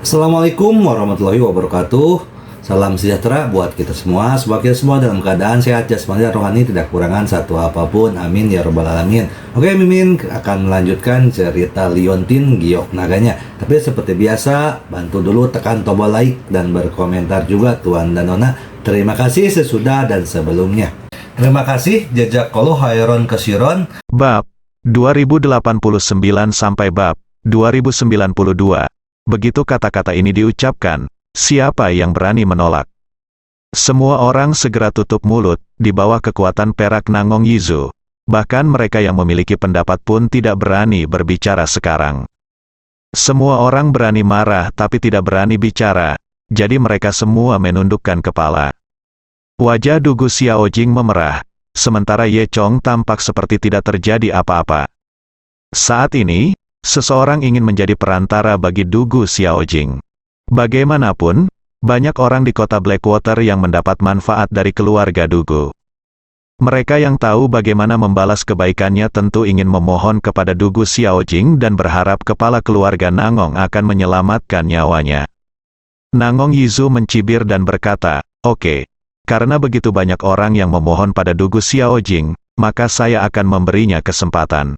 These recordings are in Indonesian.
Assalamualaikum warahmatullahi wabarakatuh. Salam sejahtera buat kita semua. Semoga kita semua dalam keadaan sehat jasmani dan rohani, tidak kekurangan satu apapun. Amin ya robbal alamin. Oke, Mimin akan melanjutkan cerita Liontin Giok Naganya. Tapi seperti biasa, bantu dulu tekan tombol like dan berkomentar juga Tuan dan Nona. Terima kasih sesudah dan sebelumnya. Terima kasih jazakallahu khairon kasiron. Bab 2089 sampai bab 2092. Begitu kata-kata ini diucapkan, siapa yang berani menolak? Semua orang segera tutup mulut, di bawah kekuatan perak Nangong Yizu. Bahkan mereka yang memiliki pendapat pun tidak berani berbicara sekarang. Semua orang berani marah tapi tidak berani bicara, jadi mereka semua menundukkan kepala. Wajah Dugu Xiaojing memerah, sementara Ye Chong tampak seperti tidak terjadi apa-apa. Saat ini, seseorang ingin menjadi perantara bagi Dugu Xiaojing. Bagaimanapun, banyak orang di kota Blackwater yang mendapat manfaat dari keluarga Dugu. Mereka yang tahu bagaimana membalas kebaikannya tentu ingin memohon kepada Dugu Xiaojing dan berharap kepala keluarga Nangong akan menyelamatkan nyawanya. Nangong Yizu mencibir dan berkata, "Oke, karena begitu banyak orang yang memohon pada Dugu Xiaojing, maka saya akan memberinya kesempatan."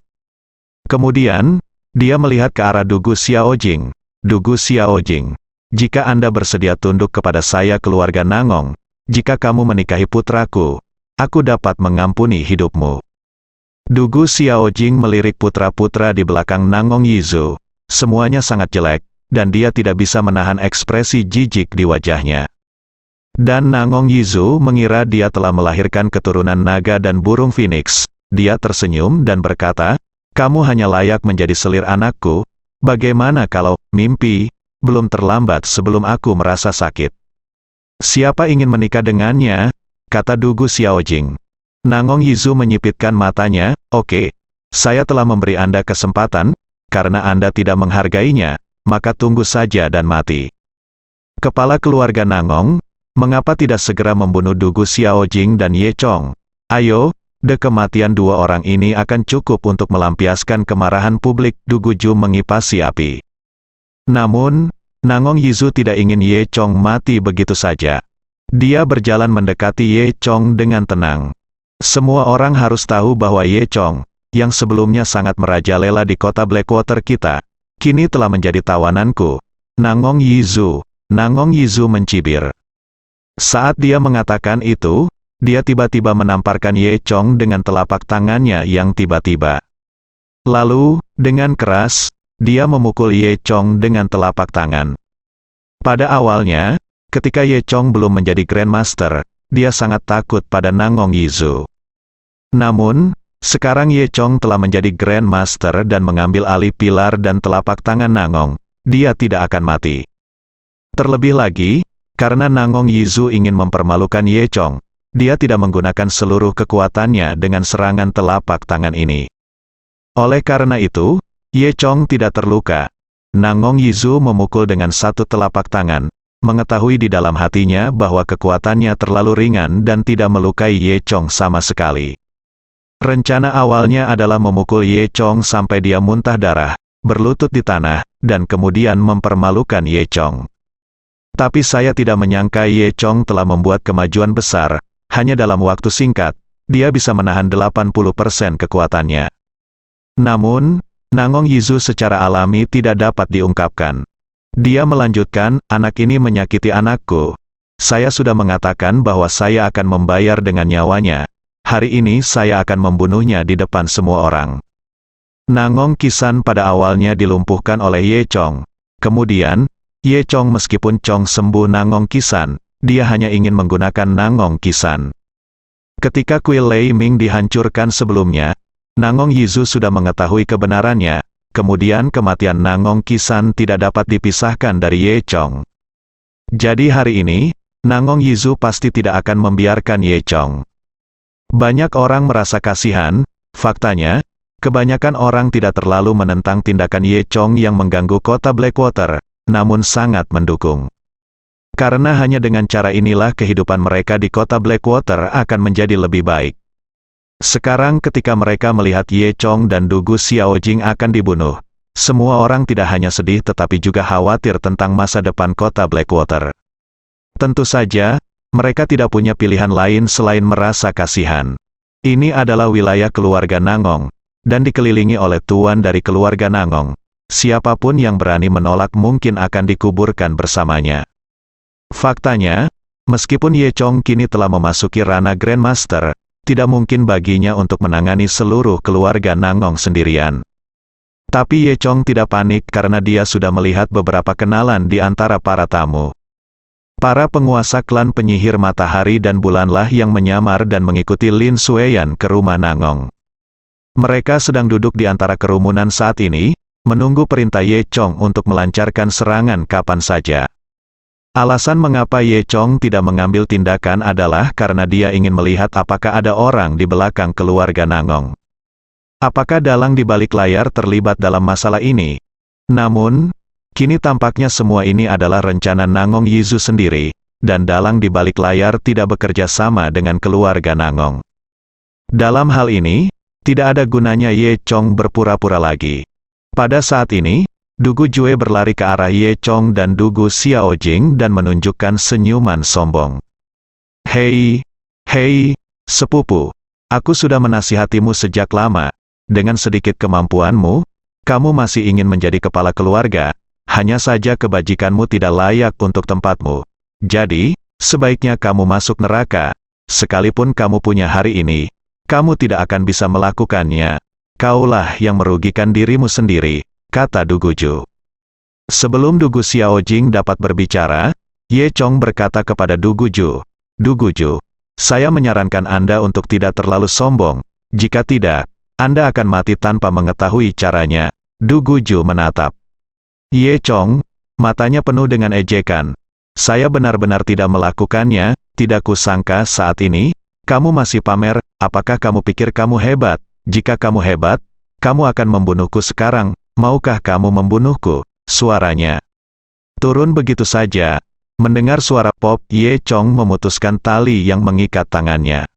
Kemudian, dia melihat ke arah Dugu Xiaojing. "Dugu Xiaojing, jika Anda bersedia tunduk kepada saya keluarga Nangong, jika kamu menikahi putraku, aku dapat mengampuni hidupmu." Dugu Xiaojing melirik putra-putra di belakang Nangong Yizu. Semuanya sangat jelek, dan dia tidak bisa menahan ekspresi jijik di wajahnya. Dan Nangong Yizu mengira dia telah melahirkan keturunan naga dan burung phoenix. Dia tersenyum dan berkata, "Kamu hanya layak menjadi selir anakku. Bagaimana kalau mimpi? Belum terlambat sebelum aku merasa sakit." "Siapa ingin menikah dengannya?" kata Dugu Xiaojing. Nangong Yizu menyipitkan matanya. "Oke, saya telah memberi Anda kesempatan, karena Anda tidak menghargainya, maka tunggu saja dan mati." Kepala keluarga Nangong, mengapa tidak segera membunuh Dugu Xiaojing dan Ye Chong? "Ayo, kematian dua orang ini akan cukup untuk melampiaskan kemarahan publik." Dugu Ju mengipasi api. Namun, Nangong Yizu tidak ingin Ye Chong mati begitu saja. Dia berjalan mendekati Ye Chong dengan tenang. Semua orang harus tahu bahwa Ye Chong, yang sebelumnya sangat merajalela di kota Blackwater kita, kini telah menjadi tawananku. Nangong Yizu mencibir. Saat dia mengatakan itu, dia tiba-tiba menamparkan Ye Chong dengan telapak tangannya yang tiba-tiba. Lalu, dengan keras, dia memukul Ye Chong dengan telapak tangan. Pada awalnya, ketika Ye Chong belum menjadi Grandmaster, dia sangat takut pada Nangong Yizu. Namun, sekarang Ye Chong telah menjadi Grandmaster dan mengambil alih pilar dan telapak tangan Nangong. Dia tidak akan mati. Terlebih lagi, karena Nangong Yizu ingin mempermalukan Ye Chong, dia tidak menggunakan seluruh kekuatannya dengan serangan telapak tangan ini. Oleh karena itu, Ye Chong tidak terluka. Nangong Yizu memukul dengan satu telapak tangan, mengetahui di dalam hatinya bahwa kekuatannya terlalu ringan dan tidak melukai Ye Chong sama sekali. Rencana awalnya adalah memukul Ye Chong sampai dia muntah darah, berlutut di tanah, dan kemudian mempermalukan Ye Chong. Tapi saya tidak menyangka Ye Chong telah membuat kemajuan besar. Hanya dalam waktu singkat, dia bisa menahan 80% kekuatannya. Namun, Nangong Yizu secara alami tidak dapat diungkapkan. Dia melanjutkan, "Anak ini menyakiti anakku. Saya sudah mengatakan bahwa saya akan membayar dengan nyawanya. Hari ini saya akan membunuhnya di depan semua orang." Nangong Kisan pada awalnya dilumpuhkan oleh Ye Chong. Kemudian, Ye Chong meskipun Chong sembuh Nangong Kisan, dia hanya ingin menggunakan Nangong Kisan. Ketika kuil Lei Ming dihancurkan sebelumnya, Nangong Yizu sudah mengetahui kebenarannya, kemudian kematian Nangong Kisan tidak dapat dipisahkan dari Ye Chong. Jadi hari ini, Nangong Yizu pasti tidak akan membiarkan Ye Chong. Banyak orang merasa kasihan. Faktanya, kebanyakan orang tidak terlalu menentang tindakan Ye Chong yang mengganggu kota Blackwater, namun sangat mendukung. Karena hanya dengan cara inilah kehidupan mereka di kota Blackwater akan menjadi lebih baik. Sekarang ketika mereka melihat Ye Chong dan Dugu Xiaojing akan dibunuh, semua orang tidak hanya sedih tetapi juga khawatir tentang masa depan kota Blackwater. Tentu saja, mereka tidak punya pilihan lain selain merasa kasihan. Ini adalah wilayah keluarga Nangong, dan dikelilingi oleh tuan dari keluarga Nangong. Siapapun yang berani menolak mungkin akan dikuburkan bersamanya. Faktanya, meskipun Ye Chong kini telah memasuki ranah Grandmaster, tidak mungkin baginya untuk menangani seluruh keluarga Nangong sendirian. Tapi Ye Chong tidak panik karena dia sudah melihat beberapa kenalan di antara para tamu. Para penguasa klan penyihir matahari dan bulanlah yang menyamar dan mengikuti Lin Sueyan ke rumah Nangong. Mereka sedang duduk di antara kerumunan saat ini, menunggu perintah Ye Chong untuk melancarkan serangan kapan saja. Alasan mengapa Ye Chong tidak mengambil tindakan adalah karena dia ingin melihat apakah ada orang di belakang keluarga Nangong. Apakah dalang di balik layar terlibat dalam masalah ini? Namun, kini tampaknya semua ini adalah rencana Nangong Yizu sendiri, dan dalang di balik layar tidak bekerja sama dengan keluarga Nangong. Dalam hal ini, tidak ada gunanya Ye Chong berpura-pura lagi. Pada saat ini, Dugu Jue berlari ke arah Ye Chong dan Dugu Xiaojing dan menunjukkan senyuman sombong. Hei, sepupu, aku sudah menasihatimu sejak lama. Dengan sedikit kemampuanmu, kamu masih ingin menjadi kepala keluarga, hanya saja kebajikanmu tidak layak untuk tempatmu. Jadi, sebaiknya kamu masuk neraka. Sekalipun kamu punya hari ini, kamu tidak akan bisa melakukannya. Kaulah yang merugikan dirimu sendiri, kata Duguju. Sebelum Dugu Xiaojing dapat berbicara, Ye Chong berkata kepada Duguju, Duguju, saya menyarankan Anda untuk tidak terlalu sombong, jika tidak, Anda akan mati tanpa mengetahui caranya. Duguju menatap Ye Chong, matanya penuh dengan ejekan. Saya benar-benar tidak melakukannya, tidak kusangka saat ini, kamu masih pamer, apakah kamu pikir kamu hebat? Jika kamu hebat, kamu akan membunuhku sekarang. Maukah kamu membunuhku? Suaranya turun begitu saja. Mendengar suara pop, Ye Chong memutuskan tali yang mengikat tangannya.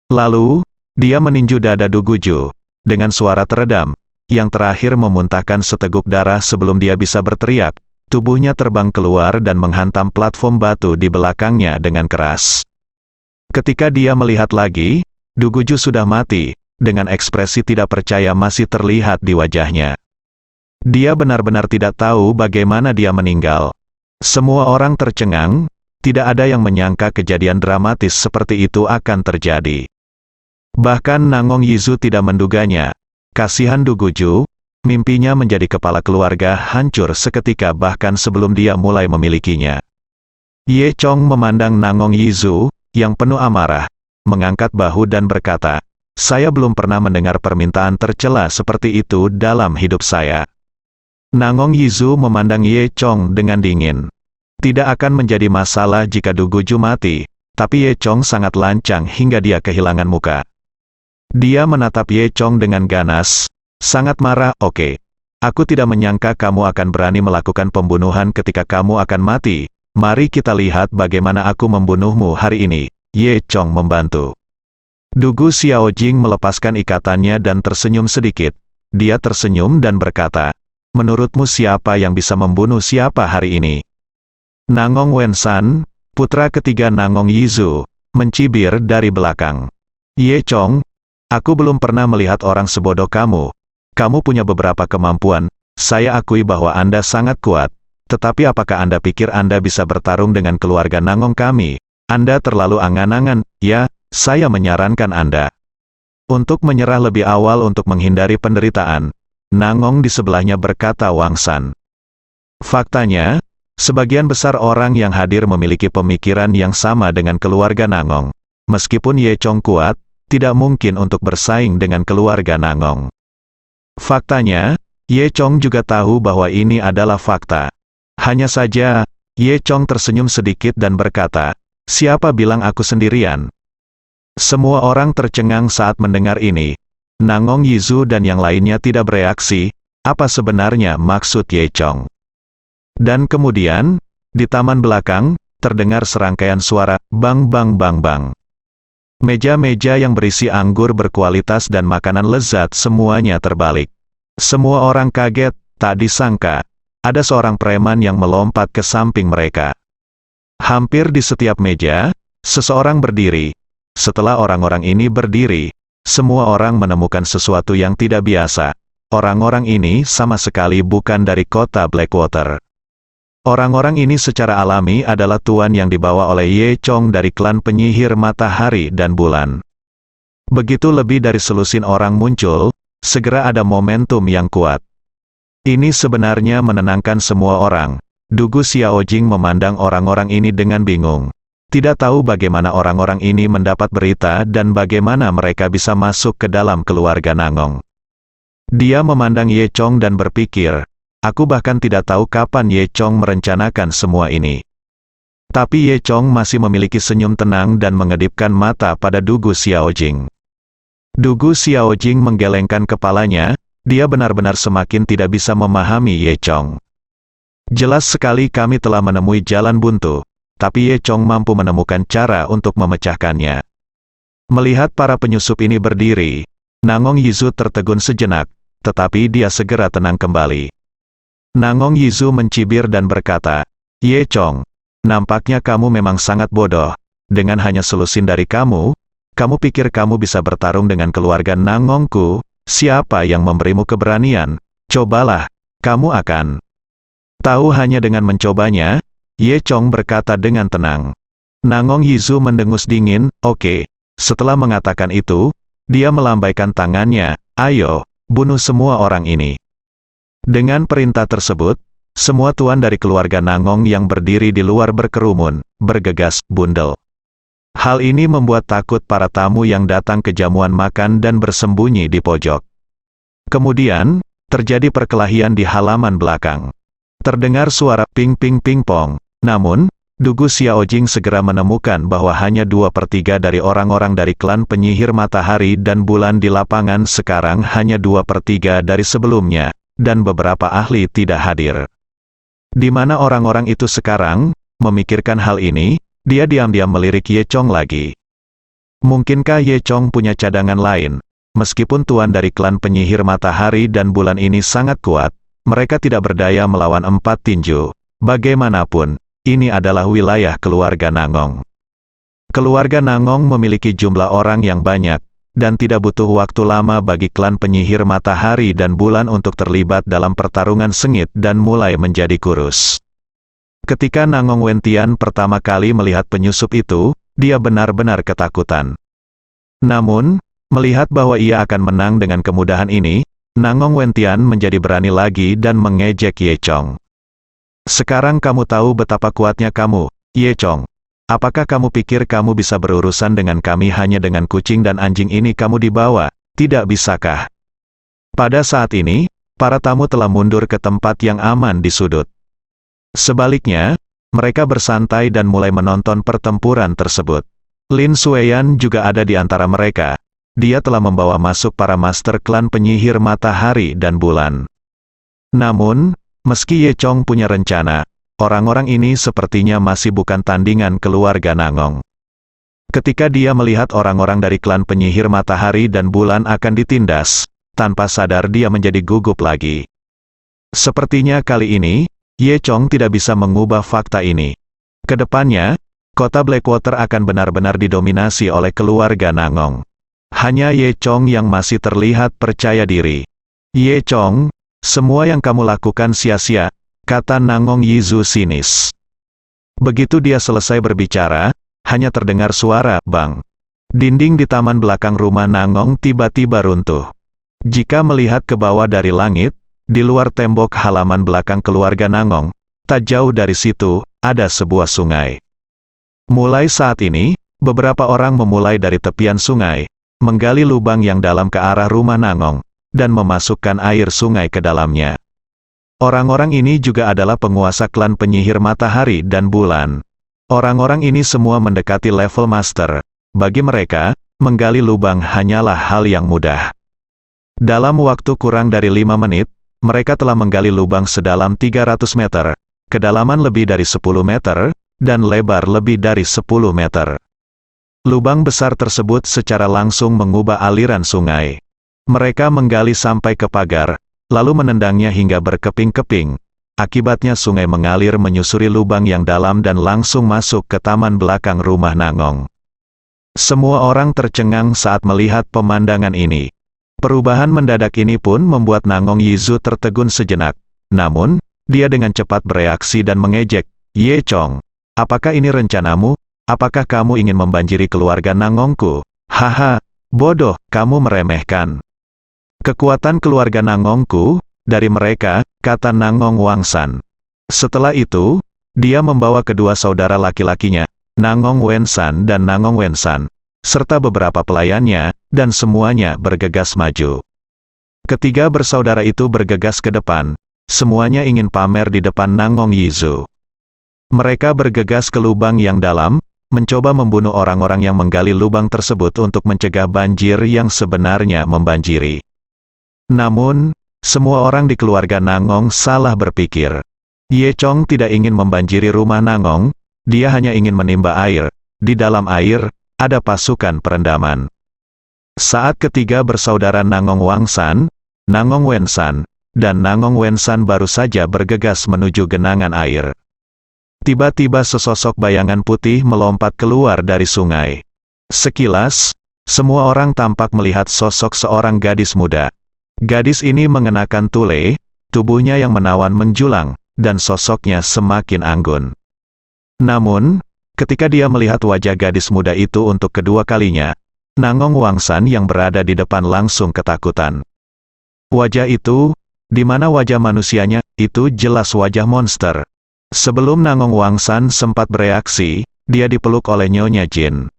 Lalu, dia meninju dada Duguju. Dengan suara teredam, yang terakhir memuntahkan seteguk darah sebelum dia bisa berteriak. Tubuhnya terbang keluar dan menghantam platform batu di belakangnya dengan keras. Ketika dia melihat lagi, Duguju sudah mati, dengan ekspresi tidak percaya masih terlihat di wajahnya. Dia benar-benar tidak tahu bagaimana dia meninggal. Semua orang tercengang, tidak ada yang menyangka kejadian dramatis seperti itu akan terjadi. Bahkan Nangong Yizu tidak menduganya. Kasihan Duguju, mimpinya menjadi kepala keluarga hancur seketika bahkan sebelum dia mulai memilikinya. Ye Chong memandang Nangong Yizu, yang penuh amarah, mengangkat bahu dan berkata, saya belum pernah mendengar permintaan tercela seperti itu dalam hidup saya. Nangong Yizu memandang Ye Chong dengan dingin. Tidak akan menjadi masalah jika Duguju mati, tapi Ye Chong sangat lancang hingga dia kehilangan muka. Dia menatap Ye Chong dengan ganas, sangat marah. Oke, aku tidak menyangka kamu akan berani melakukan pembunuhan ketika kamu akan mati. Mari kita lihat bagaimana aku membunuhmu hari ini. Ye Chong membantu. Dugu Xiaojing melepaskan ikatannya dan tersenyum sedikit. Dia tersenyum dan berkata, menurutmu siapa yang bisa membunuh siapa hari ini? Nangong Wensan, putra ketiga Nangong Yizu, mencibir dari belakang. Ye Chong, aku belum pernah melihat orang sebodoh kamu. Kamu punya beberapa kemampuan, saya akui bahwa Anda sangat kuat. Tetapi apakah Anda pikir Anda bisa bertarung dengan keluarga Nangong kami? Anda terlalu angan-angan. Ya, saya menyarankan Anda untuk menyerah lebih awal untuk menghindari penderitaan. Nangong di sebelahnya berkata wangsan. Faktanya, sebagian besar orang yang hadir memiliki pemikiran yang sama dengan keluarga Nangong. Meskipun Ye Chong kuat, tidak mungkin untuk bersaing dengan keluarga Nangong. Faktanya, Ye Chong juga tahu bahwa ini adalah fakta. Hanya saja, Ye Chong tersenyum sedikit dan berkata, siapa bilang aku sendirian? Semua orang tercengang saat mendengar ini. Nangong Yizu dan yang lainnya tidak bereaksi, apa sebenarnya maksud Ye Chong. Dan kemudian, di taman belakang, terdengar serangkaian suara, bang bang bang bang. Meja-meja yang berisi anggur berkualitas dan makanan lezat semuanya terbalik. Semua orang kaget, tak disangka, ada seorang preman yang melompat ke samping mereka. Hampir di setiap meja, seseorang berdiri. Setelah orang-orang ini berdiri, semua orang menemukan sesuatu yang tidak biasa. Orang-orang ini sama sekali bukan dari kota Blackwater. Orang-orang ini secara alami adalah tuan yang dibawa oleh Ye Chong dari klan penyihir matahari dan bulan. Begitu lebih dari selusin orang muncul, segera ada momentum yang kuat. Ini sebenarnya menenangkan semua orang. Dugu Xiaojing memandang orang-orang ini dengan bingung. Tidak tahu bagaimana orang-orang ini mendapat berita dan bagaimana mereka bisa masuk ke dalam keluarga Nangong. Dia memandang Ye Chong dan berpikir, aku bahkan tidak tahu kapan Ye Chong merencanakan semua ini. Tapi Ye Chong masih memiliki senyum tenang dan mengedipkan mata pada Dugu Xiaojing. Dugu Xiaojing menggelengkan kepalanya, dia benar-benar semakin tidak bisa memahami Ye Chong. Jelas sekali kami telah menemui jalan buntu, tapi Ye Chong mampu menemukan cara untuk memecahkannya. Melihat para penyusup ini berdiri, Nangong Yizu tertegun sejenak, tetapi dia segera tenang kembali. Nangong Yizu mencibir dan berkata, Ye Chong, nampaknya kamu memang sangat bodoh. Dengan hanya selusin dari kamu pikir kamu bisa bertarung dengan keluarga Nangongku? Siapa yang memberimu keberanian? Cobalah, kamu akan tahu hanya dengan mencobanya. Ye Chong berkata dengan tenang. Nangong Yizu mendengus dingin, oke. Setelah mengatakan itu, dia melambaikan tangannya, ayo, bunuh semua orang ini. Dengan perintah tersebut, semua tuan dari keluarga Nangong yang berdiri di luar berkerumun, bergegas, bundel. Hal ini membuat takut para tamu yang datang ke jamuan makan dan bersembunyi di pojok. Kemudian, terjadi perkelahian di halaman belakang. Terdengar suara ping-ping-ping-pong, namun, Dugu Xiaojing segera menemukan bahwa hanya 2/3 dari orang-orang dari klan penyihir matahari dan bulan di lapangan sekarang hanya 2/3 dari sebelumnya, dan beberapa ahli tidak hadir. Di mana orang-orang itu sekarang? Memikirkan hal ini, dia diam-diam melirik Ye Chong lagi. Mungkinkah Ye Chong punya cadangan lain? Meskipun tuan dari klan penyihir matahari dan bulan ini sangat kuat, mereka tidak berdaya melawan 4 tinju. Bagaimanapun, ini adalah wilayah keluarga Nangong. Keluarga Nangong memiliki jumlah orang yang banyak, dan tidak butuh waktu lama bagi klan penyihir matahari dan bulan untuk terlibat dalam pertarungan sengit dan mulai menjadi kurus. Ketika Nangong Wentian pertama kali melihat penyusup itu, dia benar-benar ketakutan. Namun, melihat bahwa ia akan menang dengan kemudahan ini, Nangong Wentian menjadi berani lagi dan mengejek Ye Chong. Sekarang kamu tahu betapa kuatnya kamu, Ye Chong. Apakah kamu pikir kamu bisa berurusan dengan kami hanya dengan kucing dan anjing ini kamu dibawa? Tidak bisakah? Pada saat ini, para tamu telah mundur ke tempat yang aman di sudut. Sebaliknya, mereka bersantai dan mulai menonton pertempuran tersebut. Lin Sueyan juga ada di antara mereka. Dia telah membawa masuk para master klan penyihir matahari dan bulan. Namun, meski Ye Chong punya rencana, orang-orang ini sepertinya masih bukan tandingan keluarga Nangong. Ketika dia melihat orang-orang dari klan penyihir matahari dan bulan akan ditindas, tanpa sadar dia menjadi gugup lagi. Sepertinya kali ini, Ye Chong tidak bisa mengubah fakta ini. Kedepannya, kota Blackwater akan benar-benar didominasi oleh keluarga Nangong. Hanya Ye Chong yang masih terlihat percaya diri. Ye Chong, semua yang kamu lakukan sia-sia, kata Nangong Yizu sinis. Begitu dia selesai berbicara, hanya terdengar suara, bang. Dinding di taman belakang rumah Nangong tiba-tiba runtuh. Jika melihat ke bawah dari langit, di luar tembok halaman belakang keluarga Nangong, tak jauh dari situ, ada sebuah sungai. Mulai saat ini, beberapa orang memulai dari tepian sungai, menggali lubang yang dalam ke arah rumah Nangong, dan memasukkan air sungai ke dalamnya. Orang-orang ini juga adalah penguasa klan penyihir matahari dan bulan. Orang-orang ini semua mendekati level master. Bagi mereka, menggali lubang hanyalah hal yang mudah. Dalam waktu kurang dari 5 menit, mereka telah menggali lubang sedalam 300 meter, kedalaman lebih dari 10 meter, dan lebar lebih dari 10 meter. Lubang besar tersebut secara langsung mengubah aliran sungai. Mereka menggali sampai ke pagar, lalu menendangnya hingga berkeping-keping. Akibatnya sungai mengalir menyusuri lubang yang dalam dan langsung masuk ke taman belakang rumah Nangong. Semua orang tercengang saat melihat pemandangan ini. Perubahan mendadak ini pun membuat Nangong Yizu tertegun sejenak. Namun, dia dengan cepat bereaksi dan mengejek, "Ye Chong, apakah ini rencanamu? Apakah kamu ingin membanjiri keluarga Nangongku? Haha, bodoh, kamu meremehkan kekuatan keluarga Nangongku dari mereka," kata Nangong Wangsan. Setelah itu, dia membawa kedua saudara laki-lakinya, Nangong Wensan dan Nangong Wensan, serta beberapa pelayannya, dan semuanya bergegas maju. Ketiga bersaudara itu bergegas ke depan, semuanya ingin pamer di depan Nangong Yizu. Mereka bergegas ke lubang yang dalam, mencoba membunuh orang-orang yang menggali lubang tersebut untuk mencegah banjir yang sebenarnya membanjiri. Namun, semua orang di keluarga Nangong salah berpikir. Ye Chong tidak ingin membanjiri rumah Nangong, dia hanya ingin menimba air. Di dalam air, ada pasukan perendaman. Saat ketiga bersaudara Nangong Wangsan, Nangong Wensan, dan Nangong Wensan baru saja bergegas menuju genangan air. Tiba-tiba sesosok bayangan putih melompat keluar dari sungai. Sekilas, semua orang tampak melihat sosok seorang gadis muda. Gadis ini mengenakan tule, tubuhnya yang menawan menjulang, dan sosoknya semakin anggun. Namun, ketika dia melihat wajah gadis muda itu untuk kedua kalinya, Nangong Wangsan yang berada di depan langsung ketakutan. Wajah itu, di mana wajah manusianya, itu jelas wajah monster. Sebelum Nangong Wangsan sempat bereaksi, dia dipeluk oleh Nyonya Jin.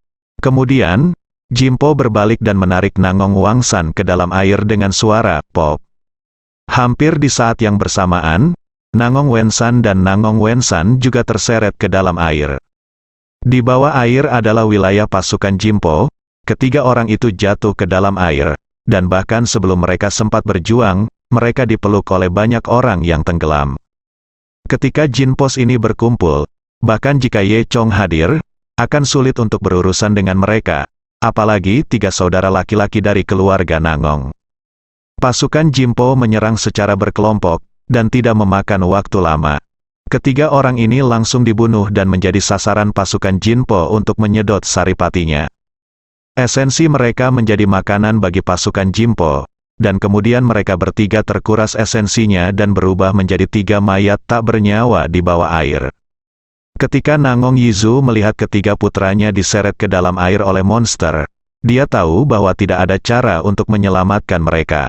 Kemudian, Jimpo berbalik dan menarik Nangong Wangsan ke dalam air dengan suara pop. Hampir di saat yang bersamaan, Nangong Wensan dan Nangong Wensan juga terseret ke dalam air. Di bawah air adalah wilayah pasukan Jimpo, ketiga orang itu jatuh ke dalam air, dan bahkan sebelum mereka sempat berjuang, mereka dipeluk oleh banyak orang yang tenggelam. Ketika Jin Pos ini berkumpul, bahkan jika Ye Chong hadir, akan sulit untuk berurusan dengan mereka, apalagi tiga saudara laki-laki dari keluarga Nangong. Pasukan Jimpo menyerang secara berkelompok, dan tidak memakan waktu lama. Ketiga orang ini langsung dibunuh dan menjadi sasaran pasukan Jinpo untuk menyedot saripatinya. Esensi mereka menjadi makanan bagi pasukan Jimpo, dan kemudian mereka bertiga terkuras esensinya dan berubah menjadi tiga mayat tak bernyawa di bawah air. Ketika Nangong Yizu melihat ketiga putranya diseret ke dalam air oleh monster, dia tahu bahwa tidak ada cara untuk menyelamatkan mereka.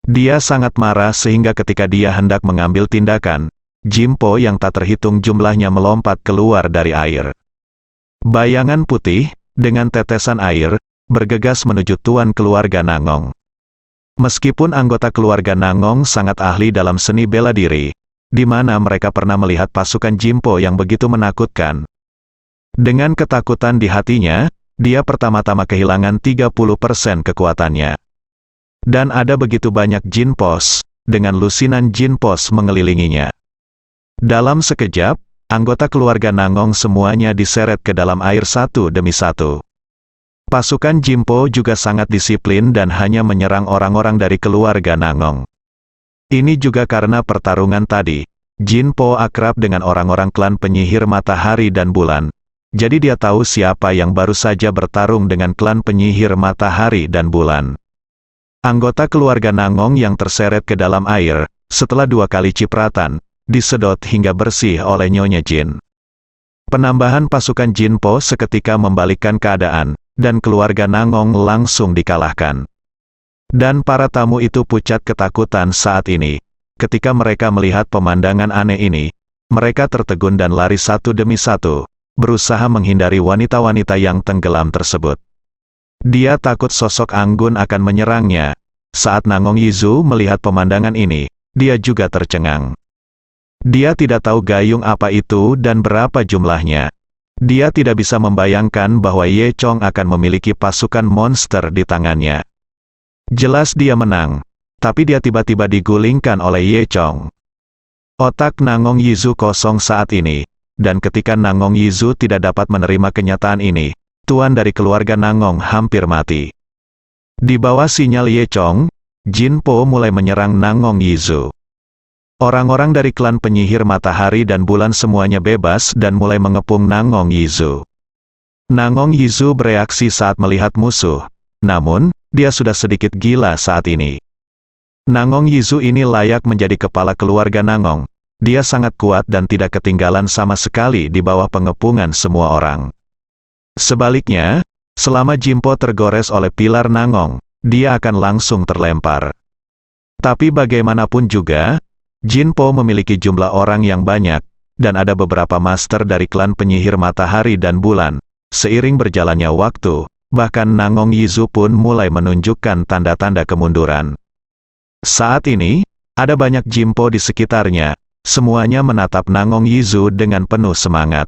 Dia sangat marah sehingga ketika dia hendak mengambil tindakan, Jimpo yang tak terhitung jumlahnya melompat keluar dari air. Bayangan putih, dengan tetesan air, bergegas menuju tuan keluarga Nangong. Meskipun anggota keluarga Nangong sangat ahli dalam seni bela diri, di mana mereka pernah melihat pasukan Jimpo yang begitu menakutkan. Dengan ketakutan di hatinya, dia pertama-tama kehilangan 30% kekuatannya. Dan ada begitu banyak Jin Pos, dengan lusinan Jin Pos mengelilinginya. Dalam sekejap, anggota keluarga Nangong semuanya diseret ke dalam air satu demi satu. Pasukan Jimpo juga sangat disiplin dan hanya menyerang orang-orang dari keluarga Nangong. Ini juga karena pertarungan tadi, Jinpo akrab dengan orang-orang klan penyihir matahari dan bulan. Jadi dia tahu siapa yang baru saja bertarung dengan klan penyihir matahari dan bulan. Anggota keluarga Nangong yang terseret ke dalam air, setelah 2 kali cipratan, disedot hingga bersih oleh Nyonya Jin. Penambahan pasukan Jinpo seketika membalikkan keadaan, dan keluarga Nangong langsung dikalahkan. Dan para tamu itu pucat ketakutan saat ini. Ketika mereka melihat pemandangan aneh ini, mereka tertegun dan lari satu demi satu, berusaha menghindari wanita-wanita yang tenggelam tersebut. Dia takut sosok anggun akan menyerangnya. Saat Nangong Yizu melihat pemandangan ini, dia juga tercengang. Dia tidak tahu gayung apa itu dan berapa jumlahnya. Dia tidak bisa membayangkan bahwa Ye Chong akan memiliki pasukan monster di tangannya. Jelas dia menang, tapi dia tiba-tiba digulingkan oleh Ye Chong. Otak Nangong Yizu kosong saat ini, dan ketika Nangong Yizu tidak dapat menerima kenyataan ini, tuan dari keluarga Nangong hampir mati. Di bawah sinyal Ye Chong, Jin Po mulai menyerang Nangong Yizu. Orang-orang dari klan penyihir matahari dan bulan semuanya bebas dan mulai mengepung Nangong Yizu. Nangong Yizu bereaksi saat melihat musuh, namun, dia sudah sedikit gila saat ini. Nangong Yizu ini layak menjadi kepala keluarga Nangong. Dia sangat kuat dan tidak ketinggalan sama sekali di bawah pengepungan semua orang. Sebaliknya, selama Jin Po tergores oleh pilar Nangong, dia akan langsung terlempar. Tapi bagaimanapun juga, Jin Po memiliki jumlah orang yang banyak, dan ada beberapa master dari klan penyihir matahari dan bulan. Seiring berjalannya waktu, bahkan Nangong Yizu pun mulai menunjukkan tanda-tanda kemunduran. Saat ini, ada banyak Jin Po di sekitarnya, semuanya menatap Nangong Yizu dengan penuh semangat.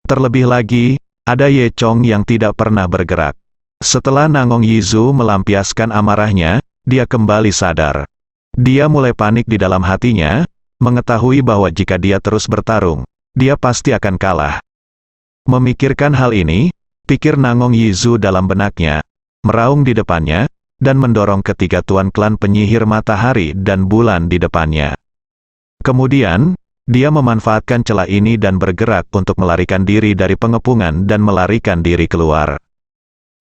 Terlebih lagi, ada Ye Chong yang tidak pernah bergerak. Setelah Nangong Yizu melampiaskan amarahnya, dia kembali sadar. Dia mulai panik di dalam hatinya, mengetahui bahwa jika dia terus bertarung, dia pasti akan kalah. Memikirkan hal ini, pikir Nangong Yizu dalam benaknya, meraung di depannya, dan mendorong ketiga tuan klan penyihir matahari dan bulan di depannya. Kemudian, dia memanfaatkan celah ini dan bergerak untuk melarikan diri dari pengepungan dan melarikan diri keluar.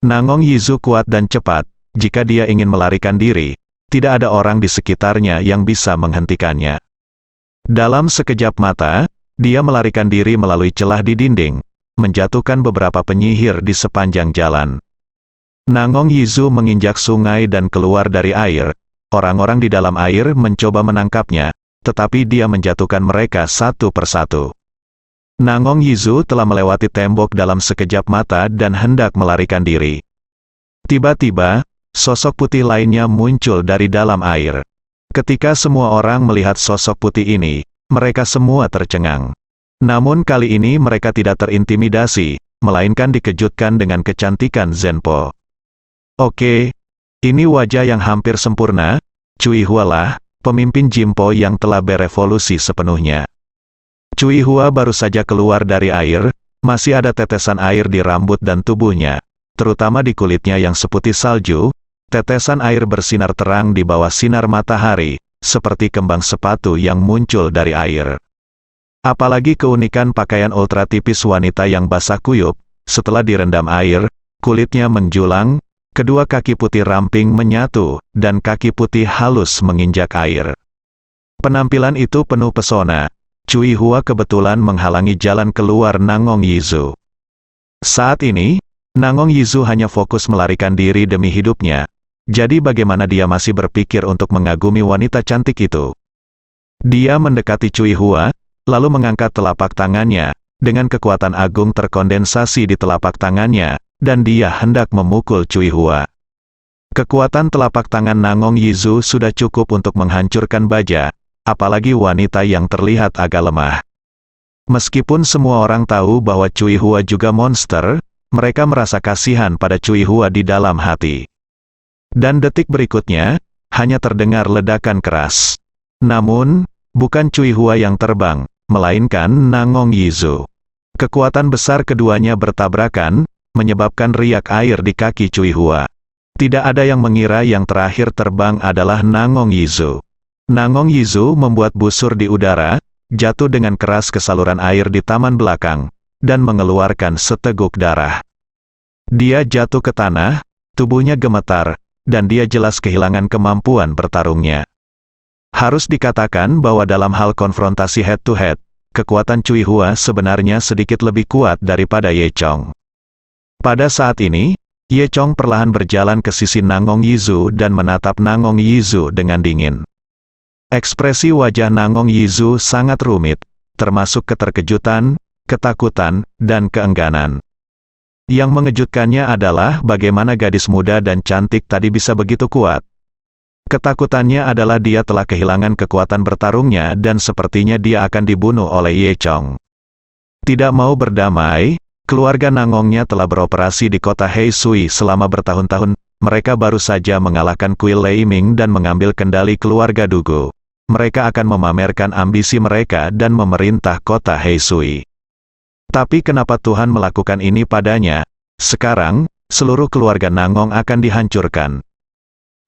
Nangong Yizu kuat dan cepat, jika dia ingin melarikan diri, tidak ada orang di sekitarnya yang bisa menghentikannya. Dalam sekejap mata, dia melarikan diri melalui celah di dinding, menjatuhkan beberapa penyihir di sepanjang jalan. Nangong Yizu menginjak sungai dan keluar dari air. Orang-orang di dalam air mencoba menangkapnya, tetapi dia menjatuhkan mereka satu persatu. Nangong Yizu telah melewati tembok dalam sekejap mata dan hendak melarikan diri. Tiba-tiba, sosok putih lainnya muncul dari dalam air. Ketika semua orang melihat sosok putih ini, mereka semua tercengang. Namun kali ini mereka tidak terintimidasi, melainkan dikejutkan dengan kecantikan Zhenpo. Oke, ini wajah yang hampir sempurna, Cui Hua lah, pemimpin Jin Po yang telah berevolusi sepenuhnya. Cui Hua baru saja keluar dari air, masih ada tetesan air di rambut dan tubuhnya, terutama di kulitnya yang seputih salju. Tetesan air bersinar terang di bawah sinar matahari, seperti kembang sepatu yang muncul dari air. Apalagi keunikan pakaian ultra tipis wanita yang basah kuyup, setelah direndam air, kulitnya menjulang, kedua kaki putih ramping menyatu, dan kaki putih halus menginjak air. Penampilan itu penuh pesona. Cui Hua kebetulan menghalangi jalan keluar Nangong Yizu. Saat ini, Nangong Yizu hanya fokus melarikan diri demi hidupnya. Jadi bagaimana dia masih berpikir untuk mengagumi wanita cantik itu? Dia mendekati Cui Hua, lalu mengangkat telapak tangannya, dengan kekuatan agung terkondensasi di telapak tangannya, dan dia hendak memukul Cui Hua. Kekuatan telapak tangan Nangong Yizu sudah cukup untuk menghancurkan baja, apalagi wanita yang terlihat agak lemah. Meskipun semua orang tahu bahwa Cui Hua juga monster, mereka merasa kasihan pada Cui Hua di dalam hati. Dan detik berikutnya, hanya terdengar ledakan keras. Namun, bukan Cui Hua yang terbang, melainkan Nangong Yizu. Kekuatan besar keduanya bertabrakan, menyebabkan riak air di kaki Cui Hua. Tidak ada yang mengira yang terakhir terbang adalah Nangong Yizu. Nangong Yizu membuat busur di udara, jatuh dengan keras ke saluran air di taman belakang, dan mengeluarkan seteguk darah. Dia jatuh ke tanah, tubuhnya gemetar, dan dia jelas kehilangan kemampuan bertarungnya. Harus dikatakan bahwa dalam hal konfrontasi head-to-head, kekuatan Cui Hua sebenarnya sedikit lebih kuat daripada Ye Chong. Pada saat ini, Ye Chong perlahan berjalan ke sisi Nangong Yizu dan menatap Nangong Yizu dengan dingin. Ekspresi wajah Nangong Yizu sangat rumit, termasuk keterkejutan, ketakutan, dan keengganan. Yang mengejutkannya adalah bagaimana gadis muda dan cantik tadi bisa begitu kuat. Ketakutannya adalah dia telah kehilangan kekuatan bertarungnya dan sepertinya dia akan dibunuh oleh Ye Chong. Tidak mau berdamai, keluarga Nangongnya telah beroperasi di kota Heisui selama bertahun-tahun. Mereka baru saja mengalahkan kuil Lei Ming dan mengambil kendali keluarga Dugu. Mereka akan memamerkan ambisi mereka dan memerintah kota Heisui. Tapi kenapa Tuhan melakukan ini padanya? Sekarang, seluruh keluarga Nangong akan dihancurkan.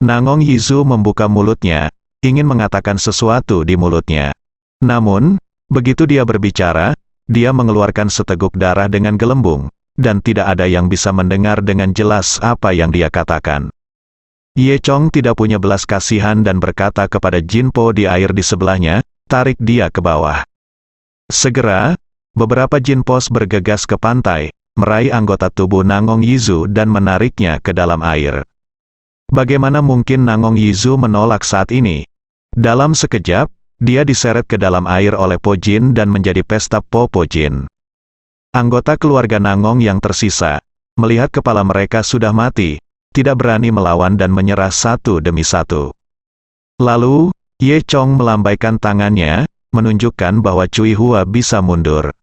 Nangong Yizu membuka mulutnya, ingin mengatakan sesuatu di mulutnya. Namun, begitu dia berbicara, dia mengeluarkan seteguk darah dengan gelembung, dan tidak ada yang bisa mendengar dengan jelas apa yang dia katakan. Ye Chong tidak punya belas kasihan dan berkata kepada Jinpo di air di sebelahnya, tarik dia ke bawah. Segera, beberapa Jinpos bergegas ke pantai, meraih anggota tubuh Nangong Yizu dan menariknya ke dalam air. Bagaimana mungkin Nangong Yizu menolak saat ini? Dalam sekejap, dia diseret ke dalam air oleh Po Jin dan menjadi pesta Po Jin. Anggota keluarga Nangong yang tersisa, melihat kepala mereka sudah mati, tidak berani melawan dan menyerah satu demi satu. Lalu, Ye Chong melambaikan tangannya, menunjukkan bahwa Cui Hua bisa mundur.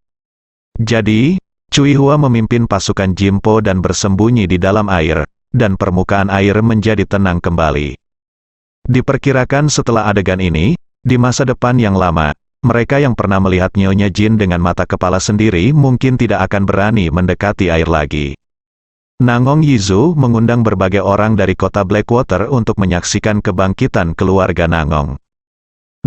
Jadi, Cui Hua memimpin pasukan Jinpo dan bersembunyi di dalam air, dan permukaan air menjadi tenang kembali. Diperkirakan setelah adegan ini, di masa depan yang lama, mereka yang pernah melihat Nyonya Jin dengan mata kepala sendiri mungkin tidak akan berani mendekati air lagi. Nangong Yizu mengundang berbagai orang dari kota Blackwater untuk menyaksikan kebangkitan keluarga Nangong.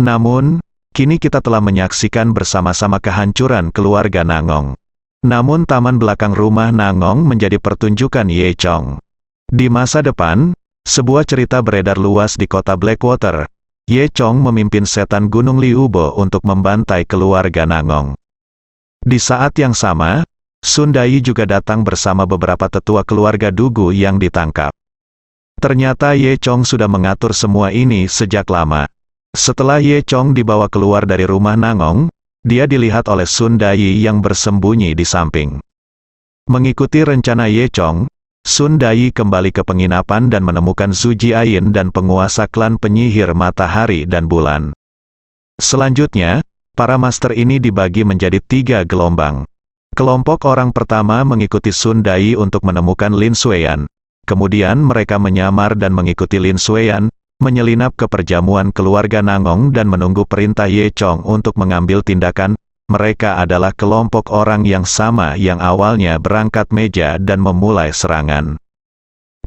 Namun, kini kita telah menyaksikan bersama-sama kehancuran keluarga Nangong. Namun taman belakang rumah Nangong menjadi pertunjukan Ye Chong. Di masa depan, sebuah cerita beredar luas di kota Blackwater. Ye Chong memimpin setan Gunung Liubo untuk membantai keluarga Nangong. Di saat yang sama, Sun Dai juga datang bersama beberapa tetua keluarga Dugu yang ditangkap. Ternyata Ye Chong sudah mengatur semua ini sejak lama. Setelah Ye Chong dibawa keluar dari rumah Nangong, dia dilihat oleh Sun Dai yang bersembunyi di samping. Mengikuti rencana Ye Chong, Sun Dai kembali ke penginapan dan menemukan Zhu Jiayin dan penguasa klan penyihir matahari dan bulan. Selanjutnya, para master ini dibagi menjadi 3 gelombang. Kelompok orang pertama mengikuti Sun Dai untuk menemukan Lin Xueyan. Kemudian mereka menyamar dan mengikuti Lin Xueyan, menyelinap ke perjamuan keluarga Nangong dan menunggu perintah Ye Chong untuk mengambil tindakan. Mereka adalah kelompok orang yang sama yang awalnya berangkat meja dan memulai serangan.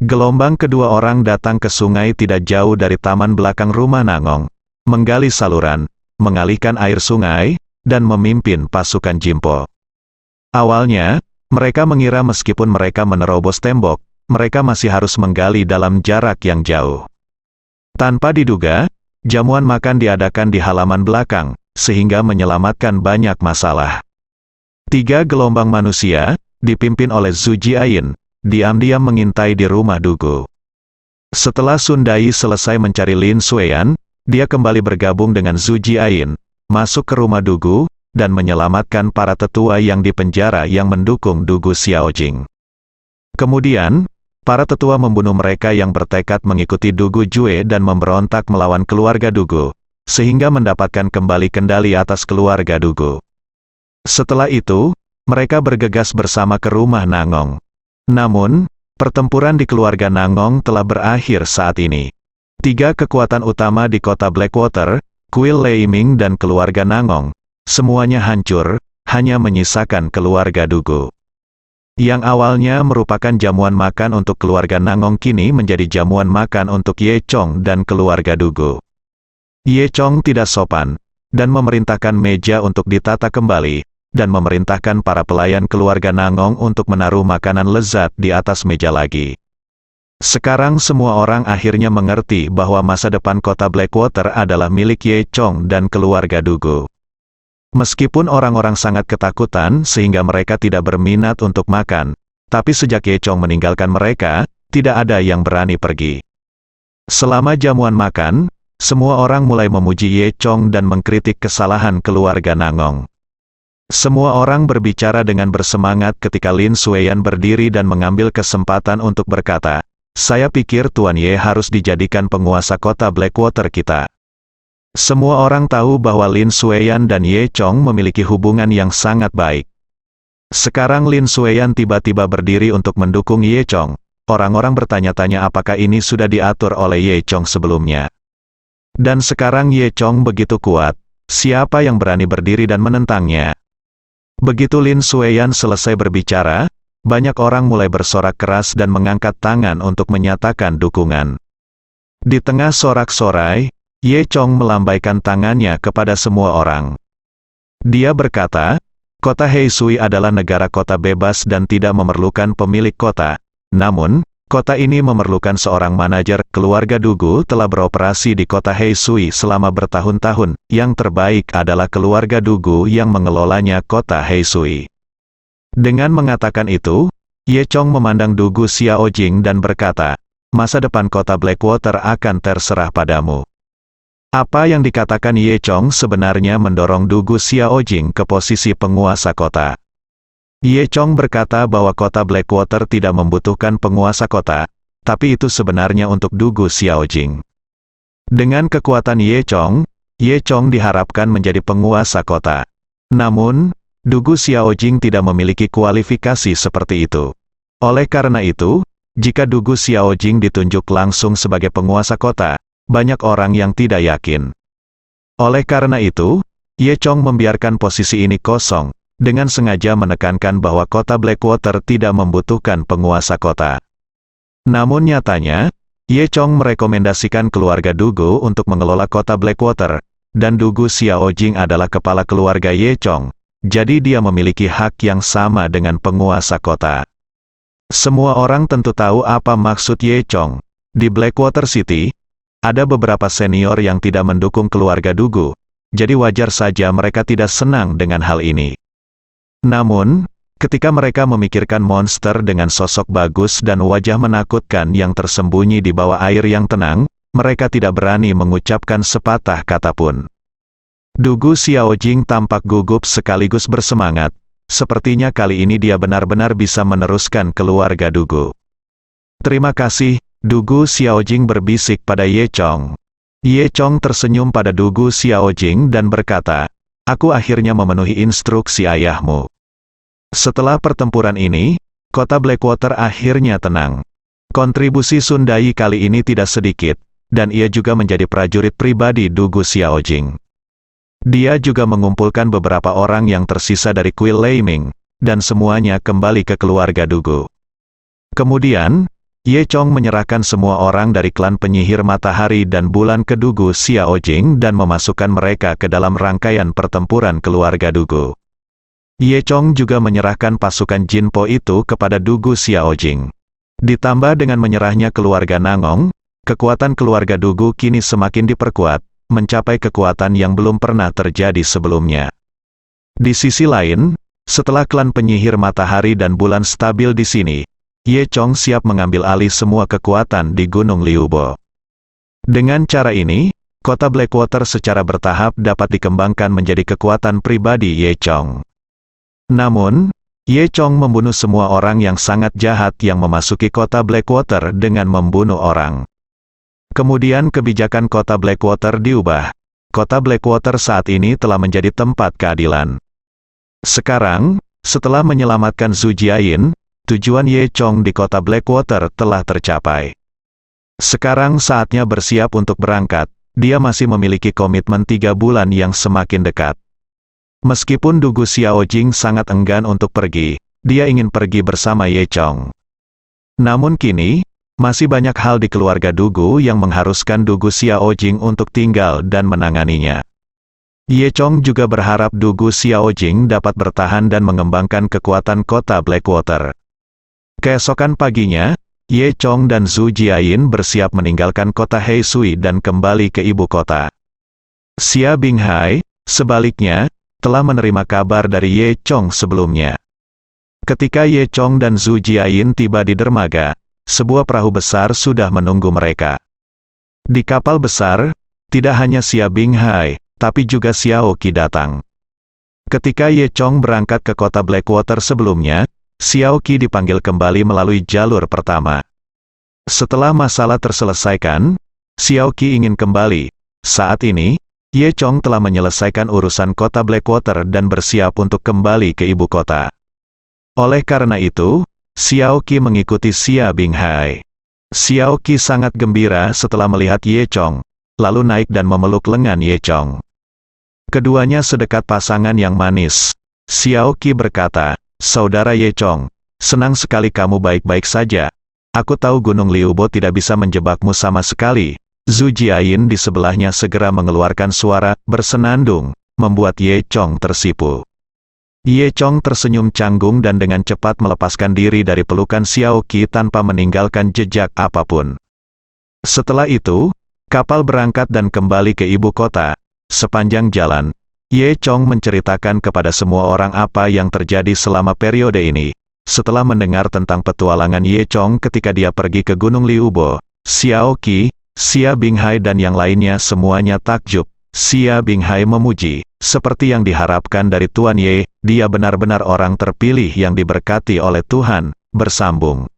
Gelombang kedua orang datang ke sungai tidak jauh dari taman belakang rumah Nangong, menggali saluran, mengalihkan air sungai, dan memimpin pasukan Jinpo. Awalnya, mereka mengira meskipun mereka menerobos tembok, mereka masih harus menggali dalam jarak yang jauh. Tanpa diduga, jamuan makan diadakan di halaman belakang, sehingga menyelamatkan banyak masalah. 3 gelombang manusia, dipimpin oleh Zhu Jiayin, diam-diam mengintai di rumah Dugu. Setelah Sun Dai selesai mencari Lin Xueyan, dia kembali bergabung dengan Zhu Jiayin, masuk ke rumah Dugu, dan menyelamatkan para tetua yang dipenjara yang mendukung Dugu Xiaojing. Kemudian, para tetua membunuh mereka yang bertekad mengikuti Dugu Jue dan memberontak melawan keluarga Dugu, sehingga mendapatkan kembali kendali atas keluarga Dugu. Setelah itu, mereka bergegas bersama ke rumah Nangong. Namun, pertempuran di keluarga Nangong telah berakhir saat ini. 3 kekuatan utama di kota Blackwater, Kuil Leiming dan keluarga Nangong, semuanya hancur, hanya menyisakan keluarga Dugu. Yang awalnya merupakan jamuan makan untuk keluarga Nangong kini menjadi jamuan makan untuk Ye Chong dan keluarga Dugu. Ye Chong tidak sopan, dan memerintahkan meja untuk ditata kembali, dan memerintahkan para pelayan keluarga Nangong untuk menaruh makanan lezat di atas meja lagi. Sekarang semua orang akhirnya mengerti bahwa masa depan kota Blackwater adalah milik Ye Chong dan keluarga Dugu. Meskipun orang-orang sangat ketakutan sehingga mereka tidak berminat untuk makan, tapi sejak Ye Chong meninggalkan mereka, tidak ada yang berani pergi. Selama jamuan makan, semua orang mulai memuji Ye Chong dan mengkritik kesalahan keluarga Nangong. Semua orang berbicara dengan bersemangat ketika Lin Xueyan berdiri dan mengambil kesempatan untuk berkata, "Saya pikir Tuan Ye harus dijadikan penguasa kota Blackwater kita." Semua orang tahu bahwa Lin Xueyan dan Ye Chong memiliki hubungan yang sangat baik. Sekarang Lin Xueyan tiba-tiba berdiri untuk mendukung Ye Chong. Orang-orang bertanya-tanya apakah ini sudah diatur oleh Ye Chong sebelumnya. Dan sekarang Ye Chong begitu kuat, siapa yang berani berdiri dan menentangnya? Begitu Lin Xueyan selesai berbicara, banyak orang mulai bersorak keras dan mengangkat tangan untuk menyatakan dukungan. Di tengah sorak-sorai, Ye Chong melambaikan tangannya kepada semua orang. Dia berkata, kota Heisui adalah negara kota bebas dan tidak memerlukan pemilik kota. Namun, kota ini memerlukan seorang manajer. Keluarga Dugu telah beroperasi di kota Heisui selama bertahun-tahun. Yang terbaik adalah keluarga Dugu yang mengelolanya kota Heisui. Dengan mengatakan itu, Ye Chong memandang Dugu Xiaojing dan berkata, masa depan kota Blackwater akan terserah padamu. Apa yang dikatakan Ye Chong sebenarnya mendorong Dugu Xiaojing ke posisi penguasa kota. Ye Chong berkata bahwa kota Blackwater tidak membutuhkan penguasa kota, tapi itu sebenarnya untuk Dugu Xiaojing. Dengan kekuatan Ye Chong diharapkan menjadi penguasa kota. Namun, Dugu Xiaojing tidak memiliki kualifikasi seperti itu. Oleh karena itu, jika Dugu Xiaojing ditunjuk langsung sebagai penguasa kota, banyak orang yang tidak yakin. Oleh karena itu, Ye Chong membiarkan posisi ini kosong, dengan sengaja menekankan bahwa kota Blackwater tidak membutuhkan penguasa kota. Namun nyatanya, Ye Chong merekomendasikan keluarga Dugu untuk mengelola kota Blackwater, dan Dugu Xiaojing adalah kepala keluarga Ye Chong, jadi dia memiliki hak yang sama dengan penguasa kota. Semua orang tentu tahu apa maksud Ye Chong. Di Blackwater City, ada beberapa senior yang tidak mendukung keluarga Dugu, jadi wajar saja mereka tidak senang dengan hal ini. Namun, ketika mereka memikirkan monster dengan sosok bagus dan wajah menakutkan yang tersembunyi di bawah air yang tenang, mereka tidak berani mengucapkan sepatah kata pun. Dugu Xiaojing tampak gugup sekaligus bersemangat, sepertinya kali ini dia benar-benar bisa meneruskan keluarga Dugu. Terima kasih, Dugu Xiaojing berbisik pada Ye Chong. Ye Chong tersenyum pada Dugu Xiaojing dan berkata, aku akhirnya memenuhi instruksi ayahmu. Setelah pertempuran ini, kota Blackwater akhirnya tenang. Kontribusi Sun Dai kali ini tidak sedikit, dan ia juga menjadi prajurit pribadi Dugu Xiaojing. Dia juga mengumpulkan beberapa orang yang tersisa dari kuil Leiming, dan semuanya kembali ke keluarga Dugu. Kemudian, Ye Chong menyerahkan semua orang dari klan penyihir matahari dan bulan ke Dugu Xiaojing dan memasukkan mereka ke dalam rangkaian pertempuran keluarga Dugu. Ye Chong juga menyerahkan pasukan Jinpo itu kepada Dugu Xiaojing. Ditambah dengan menyerahnya keluarga Nangong, kekuatan keluarga Dugu kini semakin diperkuat, mencapai kekuatan yang belum pernah terjadi sebelumnya. Di sisi lain, setelah klan penyihir matahari dan bulan stabil di sini, Ye Chong siap mengambil alih semua kekuatan di Gunung Liubo. Dengan cara ini, kota Blackwater secara bertahap dapat dikembangkan menjadi kekuatan pribadi Ye Chong. Namun, Ye Chong membunuh semua orang yang sangat jahat yang memasuki kota Blackwater dengan membunuh orang. Kemudian kebijakan kota Blackwater diubah. Kota Blackwater saat ini telah menjadi tempat keadilan. Sekarang, setelah menyelamatkan Zhu Jiayin, tujuan Ye Chong di kota Blackwater telah tercapai. Sekarang saatnya bersiap untuk berangkat. Dia masih memiliki komitmen 3 bulan yang semakin dekat. Meskipun Dugu Xiaojing sangat enggan untuk pergi, dia ingin pergi bersama Ye Chong. Namun kini, masih banyak hal di keluarga Dugu yang mengharuskan Dugu Xiaojing untuk tinggal dan menanganinya. Ye Chong juga berharap Dugu Xiaojing dapat bertahan dan mengembangkan kekuatan kota Blackwater. Keesokan paginya, Ye Chong dan Zhu Jiayin bersiap meninggalkan kota Heisui dan kembali ke ibu kota. Xia Binghai, sebaliknya, telah menerima kabar dari Ye Chong sebelumnya. Ketika Ye Chong dan Zhu Jiayin tiba di dermaga, sebuah perahu besar sudah menunggu mereka. Di kapal besar, tidak hanya Xia Binghai, tapi juga Xiao Qi datang. Ketika Ye Chong berangkat ke kota Blackwater sebelumnya, Xiao Qi dipanggil kembali melalui jalur pertama. Setelah masalah terselesaikan, Xiao Qi ingin kembali. Saat ini, Ye Chong telah menyelesaikan urusan kota Blackwater dan bersiap untuk kembali ke ibu kota. Oleh karena itu, Xiao Qi mengikuti Xia Binghai. Xiao Qi sangat gembira setelah melihat Ye Chong, lalu naik dan memeluk lengan Ye Chong. Keduanya sedekat pasangan yang manis. Xiao Qi berkata, Saudara Ye Chong, senang sekali kamu baik-baik saja. Aku tahu Gunung Liubo tidak bisa menjebakmu sama sekali, Zhu Jiayin di sebelahnya segera mengeluarkan suara bersenandung, membuat Ye Chong tersipu. Ye Chong tersenyum canggung dan dengan cepat melepaskan diri dari pelukan Xiao Qi tanpa meninggalkan jejak apapun. Setelah itu, kapal berangkat dan kembali ke ibu kota. Sepanjang jalan, Ye Chong menceritakan kepada semua orang apa yang terjadi selama periode ini. Setelah mendengar tentang petualangan Ye Chong ketika dia pergi ke Gunung Liubo, Xiao Qi, Xia Binghai dan yang lainnya semuanya takjub. Xia Binghai memuji, seperti yang diharapkan dari Tuan Ye, dia benar-benar orang terpilih yang diberkati oleh Tuhan, bersambung.